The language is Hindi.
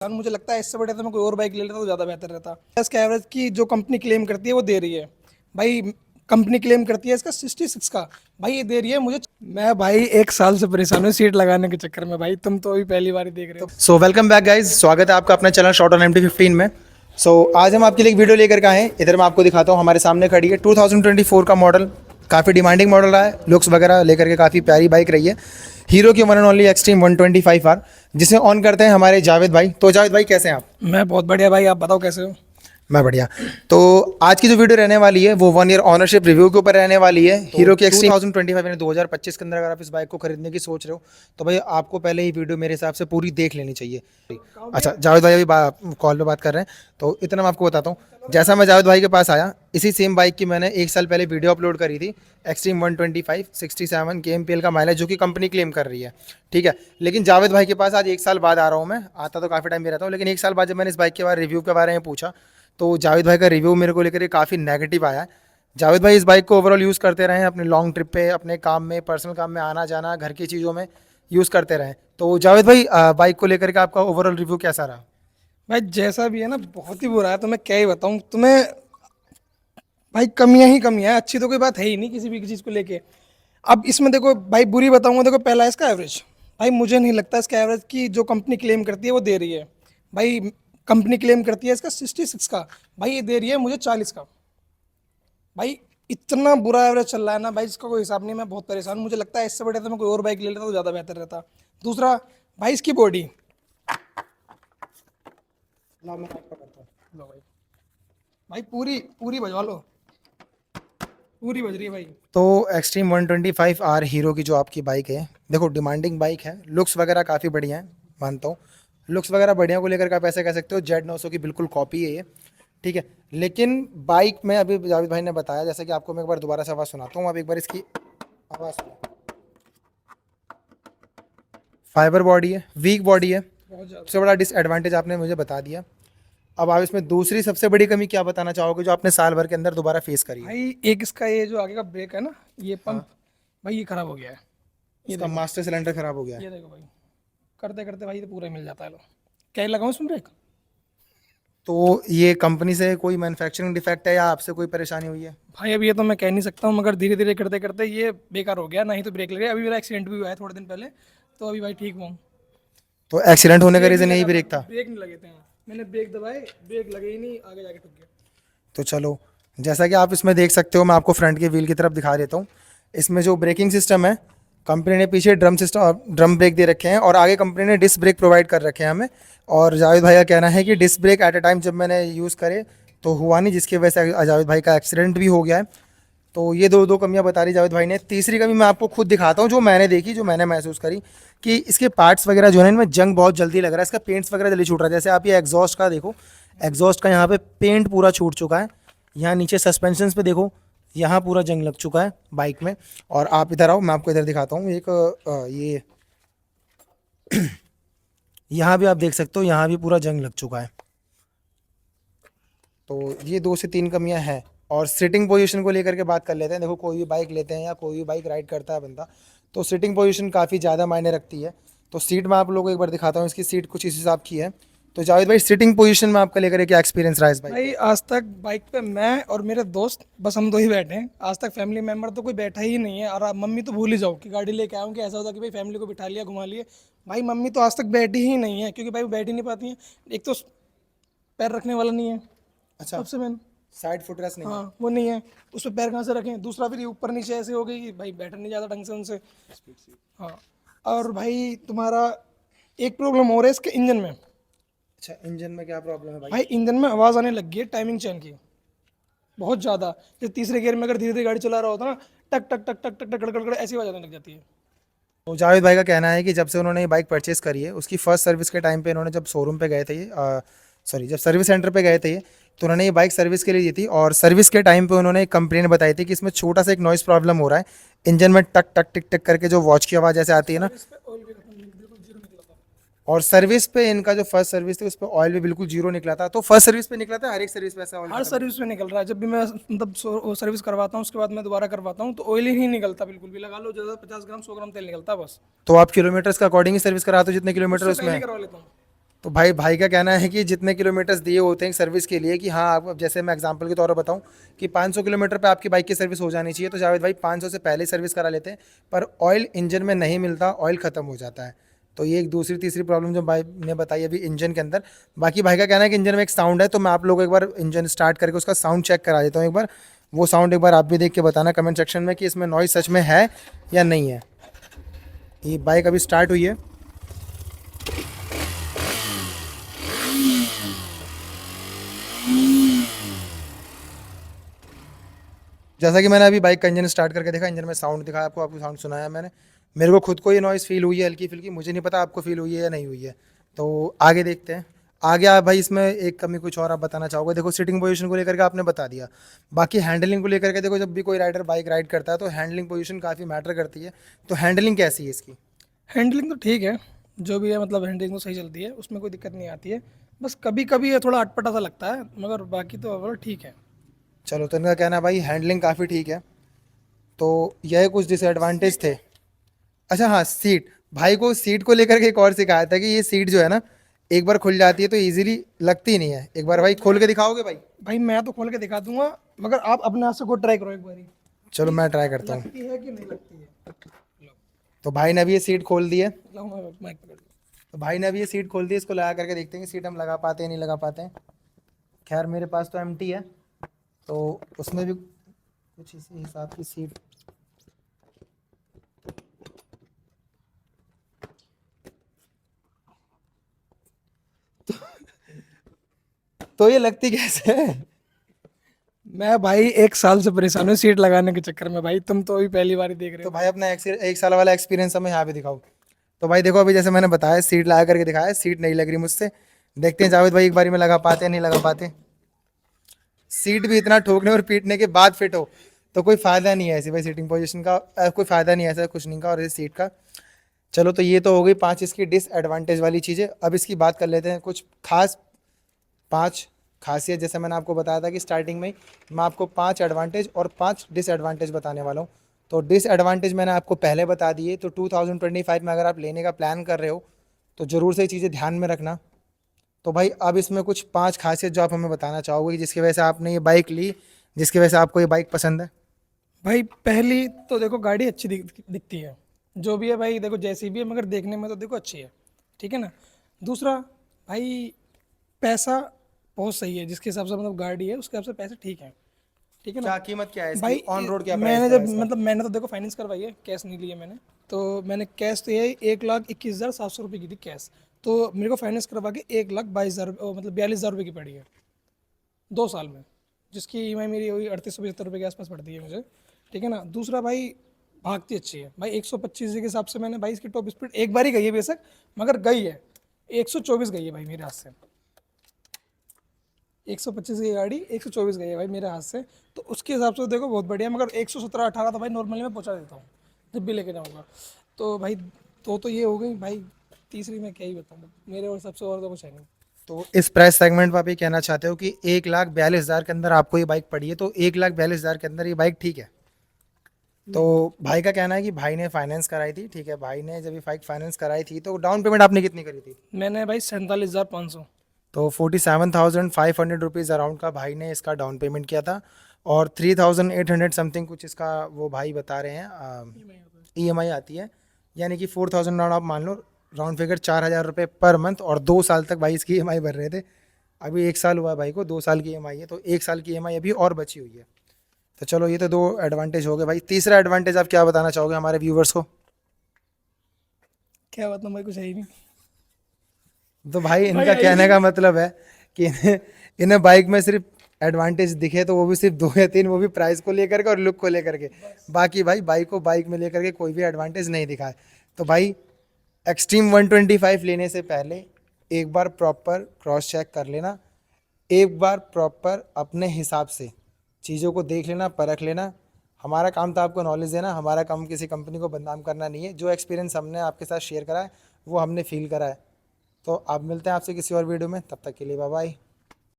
मुझे लगता है इससे बढ़िया तो मैं कोई और बाइक ले लेता तो ज़्यादा बेहतर रहता। इसका एवरेज की जो कंपनी क्लेम करती है वो दे रही है भाई। कंपनी क्लेम करती है इसका 66 का, भाई ये दे रही है मुझे। मैं भाई एक साल से परेशान हूँ सीट लगाने के चक्कर में भाई, तुम तो अभी पहली बार ही देख रहे हो। सो वेलकम बैक गाइज, स्वागत है आपका अपना चैनल शॉर्ट ऑन MT15 में। आज हम आपके लिए एक वीडियो लेकर के आए हैं। इधर मैं आपको दिखाता हूँ, हमारे सामने खड़ी है 2024 का मॉडल। काफ़ी डिमांडिंग मॉडल रहा है, लुक्स वगैरह लेकर के काफ़ी प्यारी बाइक रही है। हीरो की one and only extreme 125R, जिसे ऑन करते हैं हमारे जावेद भाई। तो जावेद भाई कैसे हैं आप? मैं बहुत बढ़िया भाई, आप बताओ कैसे हो। मैं बढ़िया। तो आज की जो वीडियो रहने वाली है वो 1 ईयर ऑनरशिप रिव्यू के ऊपर रहने वाली है। हीरो की एक्सट्रीम 2025 यानी 2025 के अंदर अगर आप इस बाइक को खरीदने की सोच रहे हो तो भाई आपको पहले ही वीडियो मेरे हिसाब से पूरी देख लेनी चाहिए। अच्छा, जावेद भाई अभी कॉल पे बात कर रहे हैं, तो इतना मैं आपको बताता हूँ। जैसा मैं जावेद भाई के पास आया, इसी सेम बाइक की मैंने 1 साल पहले वीडियो अपलोड करी थी। एक्सट्रीम 125 67 kmpl का माइलेज, जो कि कंपनी क्लेम कर रही है, ठीक है। लेकिन जावेद भाई के पास आज 1 साल बाद आ रहा हूँ मैं। आता तो काफ़ी टाइम भी रहता हूँ, लेकिन 1 साल बाद जब मैंने इस बाइक के बारे रिव्यू के बारे में पूछा तो जावेद भाई का रिव्यू मेरे को लेकर काफ़ी नेगेटिव आया है। जावेद भाई इस बाइक को ओवरऑल यूज़ करते रहे हैं अपने लॉन्ग ट्रिप पे, अपने काम में, पर्सनल काम में आना जाना, घर की चीज़ों में यूज़ करते रहे। तो जावेद भाई बाइक को लेकर के आपका ओवरऑल रिव्यू कैसा रहा? भाई जैसा भी है ना, बहुत ही बुरा है, तो मैं क्या ही बताऊँ तुम्हें। भाई कमियां ही कमियां है, अच्छी तो कोई बात है ही नहीं किसी भी चीज़ को लेके। अब इसमें देखो भाई, बुरी बताऊंगा, देखो पहला है इसका एवरेज। भाई मुझे नहीं लगता इसका एवरेज की जो कंपनी क्लेम करती है वो दे रही है भाई। कंपनी क्लेम करती है इसका 66 का, भाई ये दे रही है मुझे 40 का। भाई इतना बुरा एवरेज चल रहा है ना भाई, इसका कोई हिसाब नहीं। मैं बहुत परेशान हूं। मुझे लगता है इससे बढ़िया तो मैं कोई और बाइक ले लेता तो ज़्यादा बेहतर रहता। दूसरा भाई इसकी बॉडी, लो मैं बाइक पकड़ता हूँ, लो भाई। भाई पूरी पूरी बजवा लो, पूरी बज रही है भाई। तो एक्सट्रीम 125R हीरो की जो आपकी बाइक है, देखो डिमांडिंग बाइक है, लुक्स वगैरह काफ़ी बढ़िया है, मानता हूँ। लुक्स वगैरह बढ़िया को लेकर के आप ऐसे कह सकते हो Z900 की बिल्कुल कॉपी है ये, ठीक है। लेकिन बाइक में अभी जावेद भाई ने बताया, जैसे कि आपको मैं एक बार दोबारा से आवाज़ सुनाता हूँ। अब एक बार इसकी आवाज़ सुनो। फाइबर बॉडी है, वीक बॉडी है, बहुत ज़्यादा। सबसे बड़ा डिसएडवांटेज आपने मुझे बता दिया। अब आप इसमें दूसरी सबसे बड़ी कमी क्या बताना चाहोगे जो आपने साल भर के अंदर दोबारा फेस करी है? भाई एक इसका ये जो आगे का ब्रेक है ना, ये पंप, हाँ, भाई ये खराब हो गया है। ये इसका देखो, मास्टर सिलेंडर खराब हो गया है। ये देखो भाई, करते करते भाई तो पूरा ही मिल जाता है। लो क्या ही लगाऊं इसमें ब्रेक। तो ये कंपनी से कोई मैन्युफैक्चरिंग डिफेक्ट है या आपसे कोई परेशानी हुई है? भाई अब ये तो मैं कह नहीं सकता हूँ, मगर धीरे धीरे करते करते ये बेकार हो गया, ना ही तो ब्रेक लगे। अभी मेरा एक्सीडेंट भी हुआ है थोड़े दिन पहले, तो अभी भाई ठीक हूँ। तो एक्सीडेंट होने का ब्रेक नहीं रीज़न यही लगा था, ब्रेक था? ब्रेक नहीं लगे थे। हाँ, मैंने ब्रेक दबाए, ब्रेक लगे ही नहीं, आगे जाके ठुक गया। तो चलो, जैसा कि आप इसमें देख सकते हो, मैं आपको फ्रंट के व्हील की तरफ दिखा देता हूँ। इसमें जो ब्रेकिंग सिस्टम है, कंपनी ने पीछे ड्रम ब्रेक दे रखे हैं और आगे कंपनी ने डिस्क ब्रेक प्रोवाइड कर रखे हैं हमें। और जावेद भाई का कहना है कि disk break at a time जब मैंने यूज़ करे तो हुआ नहीं, जिसकी वजह से जावेद भाई का एक्सीडेंट भी हो गया है। तो ये दो दो कमियां बता रही जावेद भाई ने। तीसरी कमी मैं आपको खुद दिखाता हूँ, जो मैंने देखी, जो मैंने महसूस करी, कि इसके पार्ट्स वगैरह जो है इनमें जंग बहुत जल्दी लग रहा है। इसका पेंट्स वगैरह जल्दी छूट रहा है। जैसे आप ये एग्जॉस्ट का देखो, एग्जॉस्ट का यहाँ पे पेंट पूरा छूट चुका है। यहाँ नीचे सस्पेंशन पे देखो, यहाँ पूरा जंग लग चुका है बाइक में। और आप इधर आओ, मैं आपको इधर दिखाता हूँ एक ये यहाँ भी आप देख सकते हो, यहाँ भी पूरा जंग लग चुका है। तो ये 2 से 3 कमियां हैं। और सिटिंग पोजीशन को लेकर के बात कर लेते हैं। देखो, कोई भी बाइक लेते हैं या कोई भी बाइक राइड करता है बंदा, तो सिटिंग पोजीशन काफ़ी ज़्यादा मायने रखती है। तो सीट मैं आप लोगों को एक बार दिखाता हूँ। इसकी सीट कुछ इस हिसाब की है। तो जावेद भाई, सिटिंग पोजीशन में आपका लेकर के क्या एक्सपीरियंस रहा है इस बाइक? भाई आज तक बाइक पे मैं और मेरे दोस्त, बस हम दो ही बैठे हैं। आज तक फैमिली मेम्बर तो कोई बैठा ही नहीं है। और आप मम्मी तो भूल ही जाओ कि गाड़ी लेके आऊँ कि ऐसा होता कि भाई फैमिली को बिठा लिया, घुमा लिए। भाई मम्मी तो आज तक बैठी ही नहीं है, क्योंकि भाई वो बैठ ही नहीं पाती हैं। एक तो पैर रखने वाला नहीं है, अच्छा, सबसे मेन। साइड फुटरेस्ट नहीं है? हाँ वो नहीं है, उस पर पैर कहाँ से रखें। दूसरा फिर ये ऊपर नीचे ऐसे हो गई कि भाई बैठ नहीं जाता ढंग से उनसे। हाँ, और भाई तुम्हारा एक प्रॉब्लम हो रहा है इसके इंजन में। अच्छा, इंजन में क्या प्रॉब्लम है भाई? भाई इंजन में आवाज़ आने लग गई है टाइमिंग चेन की, बहुत ज़्यादा। जैसे तीसरे गियर में अगर धीरे धीरे गाड़ी चला रहा होता ना, टक टक टक टक टक टक गड़ ऐसी आवाज़ आने लग जाती है। तो जावेद भाई का कहना है कि जब से उन्होंने ये बाइक परचेस करी है, उसकी फर्स्ट सर्विस के टाइम पे इन्होंने जब शोरूम पे गए थे ये सॉरी जब सर्विस सेंटर पे गए थे ये, तो उन्होंने ये बाइक सर्विस के लिए दी थी। और सर्विस के टाइम पे उन्होंने एक कंप्लेंट बताई थी कि इसमें छोटा सा एक नॉइज़ प्रॉब्लम हो रहा है। इंजन में टक टक टिक टिक करके जो वॉच की आवाज़ ऐसे आती है ना। इस पे ऑयल भी खत्म, बिल्कुल जीरो निकला था। और सर्विस पे इनका जो फर्स्ट सर्विस थी उस पर ऑयल भी बिल्कुल जीरो निकला था। तो फर्स्ट सर्विस पे निकला था, हर एक सर्विस पे ऐसा ऑयल हर खत्म? सर्विस में निकल रहा है। जब भी मैं मतलब सर्विस करवाता हूँ, उसके बाद मैं दोबारा करवाता हूँ, तो ऑयल ही नहीं निकलता बिल्कुल भी। लगा लो ज़्यादा 50 ग्राम 100 ग्राम तेल निकलता है बस। तो आप किलोमीटर्स के अकॉर्डिंग ही सर्विस कराते हो जितने किलोमीटर उससे उसमें पहले है? ही करवा लेता हूँ। तो भाई का कहना है कि जितने किलोमीटर्स दिए होते हैं सर्विस के लिए, कि हाँ आप, अब जैसे मैं एग्जांपल के तौर पर बताऊं कि 500 किलोमीटर पे आपकी बाइक की सर्विस हो जानी चाहिए, तो जावेद भाई 500 से पहले सर्विस करा लेते हैं, पर ऑयल इंजन में नहीं मिलता, ऑयल ख़त्म हो जाता है। तो ये एक दूसरी तीसरी प्रॉब्लम जो भाई ने बताई अभी इंजन के अंदर। बाकी भाई का कहना है कि इंजन में एक साउंड है, तो मैं आप लोगों को एक बार इंजन स्टार्ट करके उसका साउंड चेक करा देता हूँ एक बार। वो साउंड एक बार आप भी देख के बताना कमेंट सेक्शन में कि इसमें नॉइज़ सच में है या नहीं है। ये बाइक अभी स्टार्ट हुई है। जैसा कि मैंने अभी बाइक का इंजन स्टार्ट करके देखा, इंजन में साउंड दिखाया आपको, आपको साउंड सुनाया मैंने, मेरे को खुद को ये नॉइज़ फील हुई है हल्की फुल्की, मुझे नहीं पता आपको फील हुई है या नहीं हुई है। तो आगे देखते हैं। आगे आप भाई इसमें एक कमी कुछ और आप बताना चाहोगे? देखो सीटिंग पोजीशन को लेकर के आपने बता दिया, बाकी हैंडलिंग को लेकर के देखो, जब भी कोई राइडर बाइक राइड करता है तो हैंडलिंग पोजीशन काफ़ी मैटर करती है। तो हैंडलिंग कैसी है इसकी? हैंडलिंग तो ठीक है, जो भी है मतलब हैंडलिंग तो सही चलती है, उसमें कोई दिक्कत नहीं आती है। बस कभी कभी ये थोड़ा अटपटा सा लगता है, मगर बाकी तो ओवरऑल ठीक है। चलो, तो इनका कहना है भाई हैंडलिंग काफ़ी ठीक है। तो यह कुछ डिसएडवांटेज थे। अच्छा हाँ, सीट। भाई को सीट को लेकर के एक और सिखाया था कि ये सीट जो है ना, एक बार खुल जाती है तो इजीली लगती नहीं है। एक बार भाई खोल के दिखाओगे भाई? भाई मैं तो खोल के दिखा दूंगा, मगर आप अपने हाथ से खुद ट्राई करो एक बारी, चलो मैं ट्राई करता हूँ। लगती है कि नहीं लगती है। तो भाई ने अभी ये सीट खोल दी है। लाओ मैं माइक पकड़ लूँ। तो भाई ने अभी ये सीट खोल दी है, इसको लगा करके देखते हैं कि सीट हम लगा पाते हैं नहीं लगा पाते हैं। खैर मेरे पास तो एम्प्टी है, तो उसमें भी कुछ इसी हिसाब की सीट। तो ये लगती कैसे है? मैं भाई 1 साल से परेशान हूँ सीट लगाने के चक्कर में, भाई तुम तो अभी पहली बार ही देख रहे तो हो। भाई अपना एक साल वाला एक्सपीरियंस हमें यहाँ पे दिखाओ। तो भाई देखो, अभी जैसे मैंने बताया सीट लगा करके दिखाया, सीट नहीं लग रही मुझसे। देखते हैं जावेद भाई एक बारी में लगा पाते हैं नहीं लगा पाते। सीट भी इतना ठोकने और पीटने के बाद फिट हो तो कोई फ़ायदा नहीं है ऐसी भाई सीटिंग पोजीशन का, कोई फ़ायदा नहीं है ऐसा कुछ नहीं का, और इस सीट का। चलो, तो ये तो हो गई 5 इसकी डिसएडवांटेज वाली चीज़ें। अब इसकी बात कर लेते हैं कुछ खास 5 खासियत। जैसे मैंने आपको बताया था कि स्टार्टिंग में ही मैं आपको 5 एडवांटेज और 5 डिसएडवांटेज बताने वाला हूँ। तो डिसएडवांटेज मैंने आपको पहले बता दिए। तो 2025 में अगर आप लेने का प्लान कर रहे हो तो ज़रूर से ये चीज़ें ध्यान में रखना। तो भाई अब इसमें कुछ 5 खासियत जो आप हमें बताना चाहोगे जिसकी वजह से आपने ये बाइक ली, जिसकी वजह से आपको ये बाइक पसंद है। भाई पहली तो देखो गाड़ी अच्छी दिखती है, जो भी है भाई देखो जैसी भी है, मगर देखने में तो देखो अच्छी है, ठीक है ना। दूसरा भाई, पैसा बहुत सही है, जिसके हिसाब से मतलब गाड़ी है उसके हिसाब से पैसे ठीक है, ठीक है ना। क्या कीमत क्या है इसकी? भाई ऑन रोड क्या प्राइस मैंने है जब इसका? मतलब मैंने तो देखो फाइनेंस करवाई है, कैश नहीं लिया मैंने। तो मैंने कैश तो यही 1,21,700 रुपये की थी कैश। तो मेरे को फाइनेंस करवा के 1,22,000 मतलब 42,000 रुपये की पड़ी है 2 साल में, जिसकी ईएमआई मेरी वही 3875 रुपये के आसपास पड़ती है मुझे, ठीक है ना। दूसरा भाई, भागती अच्छी है भाई, 125 के हिसाब से मैंने भाई इसकी टॉप स्पीड एक बार ही गई है बेशक, मगर गई है 124 गई है भाई मेरे हाथ से। 125 की गाड़ी 124 गई है भाई मेरे हाथ से, तो उसके हिसाब से तो देखो बहुत बढ़िया। मगर 117-18 तो भाई नॉर्मली मैं पहुंचा देता हूँ जब भी लेके जाऊँगा। तो भाई तो ये हो गई भाई। तीसरी मैं क्या ही बताऊँ, मेरे और सबसे और तो कुछ है नहीं। तो इस प्राइस सेगमेंट में आप ये कहना चाहते हो कि 1,42,000 के अंदर आपको ये बाइक पड़ी है, तो 1,42,000 के अंदर ये बाइक ठीक है। तो भाई का कहना है कि भाई ने फाइनेंस कराई थी, ठीक है। भाई ने जब ये बाइक फाइनेंस कराई थी तो डाउन पेमेंट आपने कितनी करी थी? मैंने भाई 47,500। तो 47,500 रुपीज़ अराउंड का भाई ने इसका डाउन पेमेंट किया था, और 3,800 समथिंग कुछ इसका वो भाई बता रहे हैं ईएमआई आती है। यानी कि 4,000 राउंड आप मान लो, राउंड फिगर 4,000 रुपये पर मंथ, और 2 साल तक भाई इसकी ईएमआई भर रहे थे। अभी 1 साल हुआ है भाई को, 2 साल की ईएमआई है, तो 1 साल की ईएमआई अभी और बची हुई है। तो चलो, ये तो 2 एडवांटेज हो गए भाई। तीसरा एडवांटेज आप क्या बताना चाहोगे हमारे व्यूवर्स को? क्या बताऊँ भाई, कुछ है ही नहीं। तो भाई इनका भाई कहने का मतलब है कि इन्हें बाइक में सिर्फ एडवांटेज दिखे तो वो भी सिर्फ 2 या 3, वो भी प्राइस को लेकर के और लुक को लेकर के। बाकी भाई बाइक को बाइक में लेकर के कोई भी एडवांटेज नहीं दिखा है। तो भाई एक्सट्रीम 125 लेने से पहले एक बार प्रॉपर क्रॉस चेक कर लेना, एक बार प्रॉपर अपने हिसाब से चीज़ों को देख लेना, परख लेना। हमारा काम था आपको नॉलेज देना, हमारा काम किसी कंपनी को बदनाम करना नहीं है। जो एक्सपीरियंस हमने आपके साथ शेयर करा है वो हमने फील करा है। तो आप मिलते हैं आपसे किसी और वीडियो में, तब तक के लिए बाय बाय।